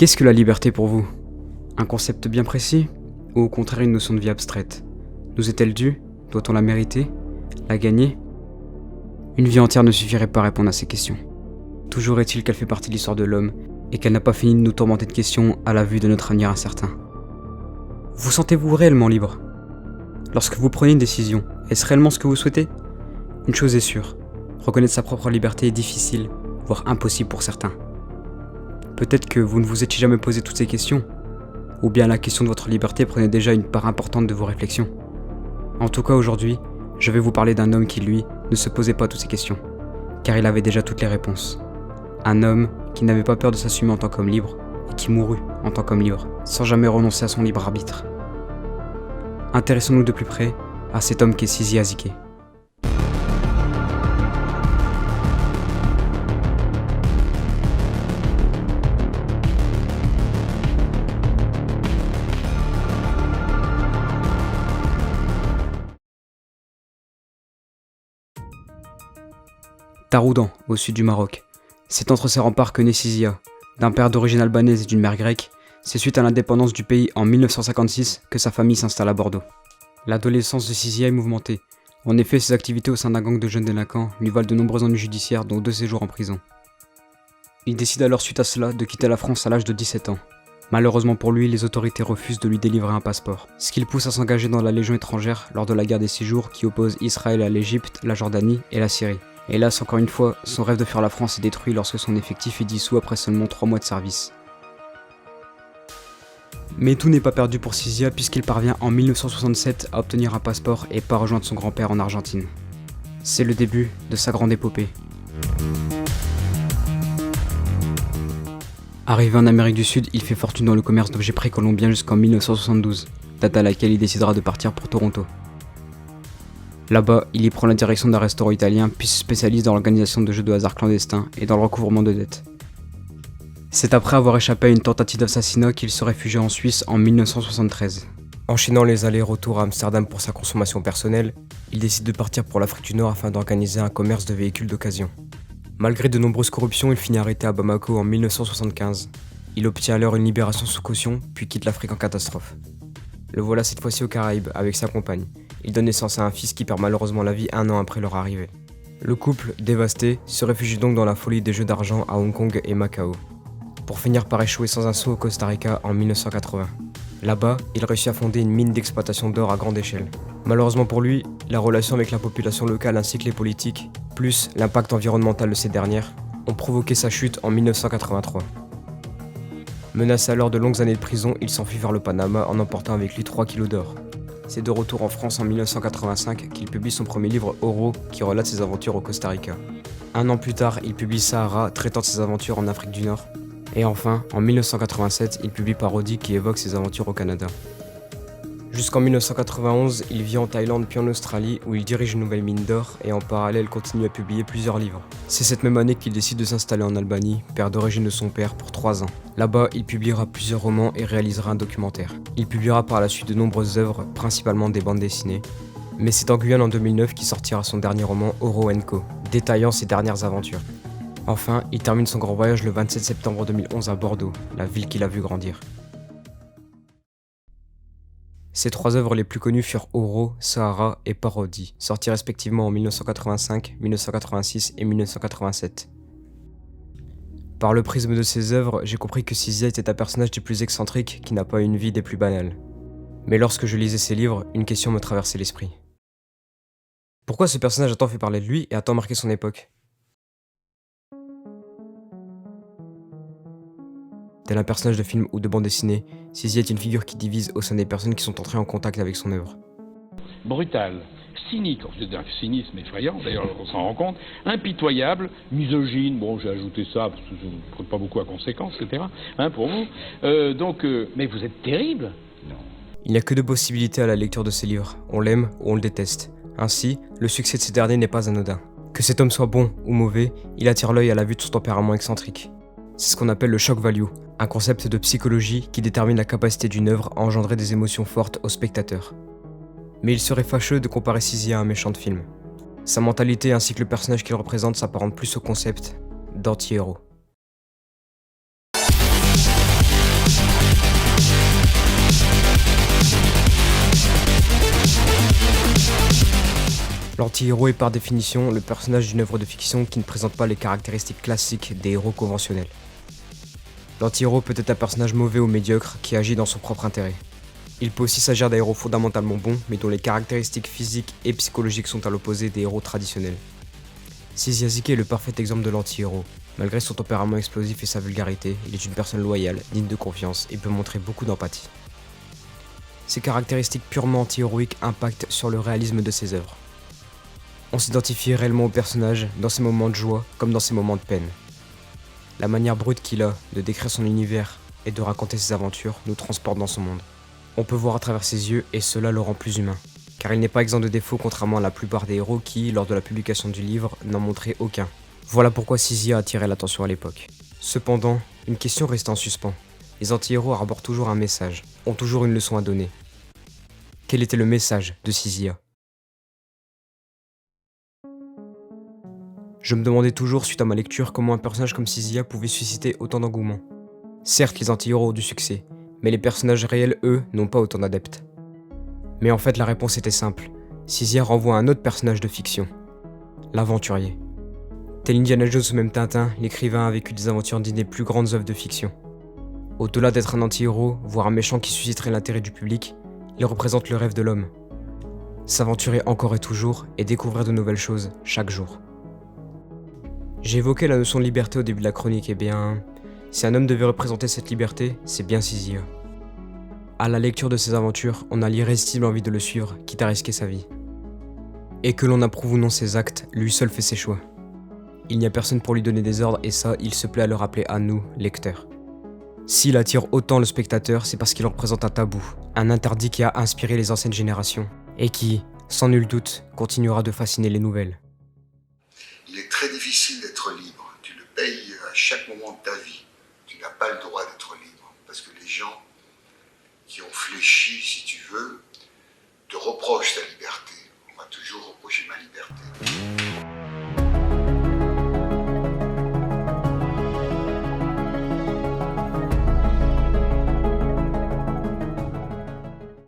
Qu'est-ce que la liberté pour vous? Un concept bien précis? Ou au contraire une notion de vie abstraite? Nous est-elle due? Doit-on la mériter? La gagner? Une vie entière ne suffirait pas à répondre à ces questions. Toujours est-il qu'elle fait partie de l'histoire de l'homme et qu'elle n'a pas fini de nous tourmenter de questions à la vue de notre avenir incertain. Vous sentez-vous réellement libre? Lorsque vous prenez une décision, est-ce réellement ce que vous souhaitez? Une chose est sûre, reconnaître sa propre liberté est difficile, voire impossible pour certains. Peut-être que vous ne vous étiez jamais posé toutes ces questions, ou bien la question de votre liberté prenait déjà une part importante de vos réflexions. En tout cas aujourd'hui, je vais vous parler d'un homme qui, lui, ne se posait pas toutes ces questions, car il avait déjà toutes les réponses. Un homme qui n'avait pas peur de s'assumer en tant qu'homme libre, et qui mourut en tant qu'homme libre, sans jamais renoncer à son libre arbitre. Intéressons-nous de plus près à cet homme qu'est Sizi Azikiwe. Taroudan, au sud du Maroc. C'est entre ces remparts que naît Sizia. D'un père d'origine albanaise et d'une mère grecque, c'est suite à l'indépendance du pays en 1956 que sa famille s'installe à Bordeaux. L'adolescence de Sizia est mouvementée. En effet, ses activités au sein d'un gang de jeunes délinquants lui valent de nombreux ennuis judiciaires, dont 2 séjours en prison. Il décide alors suite à cela de quitter la France à l'âge de 17 ans. Malheureusement pour lui, les autorités refusent de lui délivrer un passeport, ce qui le pousse à s'engager dans la Légion étrangère lors de la guerre des 6 jours qui oppose Israël à l'Égypte, la Jordanie et la Syrie. Hélas, encore une fois, son rêve de fuir la France est détruit lorsque son effectif est dissous après seulement 3 mois de service. Mais tout n'est pas perdu pour Sizia puisqu'il parvient en 1967 à obtenir un passeport et part rejoindre son grand-père en Argentine. C'est le début de sa grande épopée. Arrivé en Amérique du Sud, il fait fortune dans le commerce d'objets précolombiens jusqu'en 1972, date à laquelle il décidera de partir pour Toronto. Là-bas, il y prend la direction d'un restaurant italien puis se spécialise dans l'organisation de jeux de hasard clandestins et dans le recouvrement de dettes. C'est après avoir échappé à une tentative d'assassinat qu'il se réfugie en Suisse en 1973. Enchaînant les allers-retours à Amsterdam pour sa consommation personnelle, il décide de partir pour l'Afrique du Nord afin d'organiser un commerce de véhicules d'occasion. Malgré de nombreuses corruptions, il finit arrêté à Bamako en 1975. Il obtient alors une libération sous caution puis quitte l'Afrique en catastrophe. Le voilà cette fois-ci aux Caraïbes avec sa compagne. Il donne naissance à un fils qui perd malheureusement la vie 1 an après leur arrivée. Le couple, dévasté, se réfugie donc dans la folie des jeux d'argent à Hong Kong et Macao, pour finir par échouer sans un sou au Costa Rica en 1980. Là-bas, il réussit à fonder une mine d'exploitation d'or à grande échelle. Malheureusement pour lui, la relation avec la population locale ainsi que les politiques, plus l'impact environnemental de ces dernières, ont provoqué sa chute en 1983. Menacé alors de longues années de prison, il s'enfuit vers le Panama en emportant avec lui 3 kilos d'or. C'est de retour en France en 1985 qu'il publie son premier livre Oro qui relate ses aventures au Costa Rica. 1 an plus tard, il publie Sahara traitant de ses aventures en Afrique du Nord. Et enfin, en 1987, il publie Parodie qui évoque ses aventures au Canada. Jusqu'en 1991, il vit en Thaïlande puis en Australie où il dirige une nouvelle mine d'or et en parallèle continue à publier plusieurs livres. C'est cette même année qu'il décide de s'installer en Albanie, père d'origine de son père, pour 3 ans. Là-bas, il publiera plusieurs romans et réalisera un documentaire. Il publiera par la suite de nombreuses œuvres, principalement des bandes dessinées. Mais c'est en Guyane en 2009 qu'il sortira son dernier roman Oro & Co, détaillant ses dernières aventures. Enfin, il termine son grand voyage le 27 septembre 2011 à Bordeaux, la ville qu'il a vu grandir. Ses 3 œuvres les plus connues furent Oro, Sahara et Parodie, sorties respectivement en 1985, 1986 et 1987. Par le prisme de ces œuvres, j'ai compris que Sizia était un personnage des plus excentriques qui n'a pas une vie des plus banales. Mais lorsque je lisais ses livres, une question me traversait l'esprit. Pourquoi ce personnage a tant fait parler de lui et a tant marqué son époque ? Tel un personnage de film ou de bande dessinée, Sizia est une figure qui divise au sein des personnes qui sont entrées en contact avec son œuvre. Brutal, cynique, c'est un cynisme effrayant, d'ailleurs on s'en rend compte, impitoyable, misogyne, bon j'ai ajouté ça parce que je ne prête pas beaucoup à conséquence, etc. Pour vous. Mais vous êtes terrible. Non. Il n'y a que 2 possibilités à la lecture de ses livres, on l'aime ou on le déteste. Ainsi, le succès de ces derniers n'est pas anodin. Que cet homme soit bon ou mauvais, il attire l'œil à la vue de son tempérament excentrique. C'est ce qu'on appelle le shock value, un concept de psychologie qui détermine la capacité d'une œuvre à engendrer des émotions fortes au spectateur. Mais il serait fâcheux de comparer Sizia à un méchant de film. Sa mentalité ainsi que le personnage qu'il représente s'apparentent plus au concept d'anti-héros. L'anti-héros est par définition le personnage d'une œuvre de fiction qui ne présente pas les caractéristiques classiques des héros conventionnels. L'anti-héros peut être un personnage mauvais ou médiocre qui agit dans son propre intérêt. Il peut aussi s'agir d'un héros fondamentalement bon, mais dont les caractéristiques physiques et psychologiques sont à l'opposé des héros traditionnels. Shizyazaki est le parfait exemple de l'anti-héros. Malgré son tempérament explosif et sa vulgarité, il est une personne loyale, digne de confiance et peut montrer beaucoup d'empathie. Ces caractéristiques purement anti-héroïques impactent sur le réalisme de ses œuvres. On s'identifie réellement au personnage dans ses moments de joie comme dans ses moments de peine. La manière brute qu'il a de décrire son univers et de raconter ses aventures nous transporte dans son monde. On peut voir à travers ses yeux et cela le rend plus humain, car il n'est pas exempt de défauts contrairement à la plupart des héros qui, lors de la publication du livre, n'en montraient aucun. Voilà pourquoi Shizy a attiré l'attention à l'époque. Cependant, une question reste en suspens. Les anti-héros arborent toujours un message, ont toujours une leçon à donner. Quel était le message de Shizy? Je me demandais toujours, suite à ma lecture, comment un personnage comme Shizy pouvait susciter autant d'engouement. Certes, les anti-héros ont du succès, mais les personnages réels, eux, n'ont pas autant d'adeptes. Mais en fait, la réponse était simple. Shizy renvoie à un autre personnage de fiction, l'aventurier. Tel Indiana Jones ou même Tintin, l'écrivain a vécu des aventures dignes des plus grandes œuvres de fiction. Au-delà d'être un anti-héros, voire un méchant qui susciterait l'intérêt du public, il représente le rêve de l'homme. S'aventurer encore et toujours et découvrir de nouvelles choses chaque jour. J'ai évoqué la notion de liberté au début de la chronique, et bien, si un homme devait représenter cette liberté, c'est bien Shizy. À la lecture de ses aventures, on a l'irrésistible envie de le suivre, quitte à risquer sa vie. Et que l'on approuve ou non ses actes, lui seul fait ses choix. Il n'y a personne pour lui donner des ordres et ça, il se plaît à le rappeler à nous, lecteurs. S'il attire autant le spectateur, c'est parce qu'il représente un tabou, un interdit qui a inspiré les anciennes générations, et qui, sans nul doute, continuera de fasciner les nouvelles. Il est très difficile d'être libre. Tu le payes à chaque moment de ta vie. Tu n'as pas le droit d'être libre. Parce que les gens qui ont fléchi, si tu veux, te reprochent ta liberté. On va toujours reprocher ma liberté.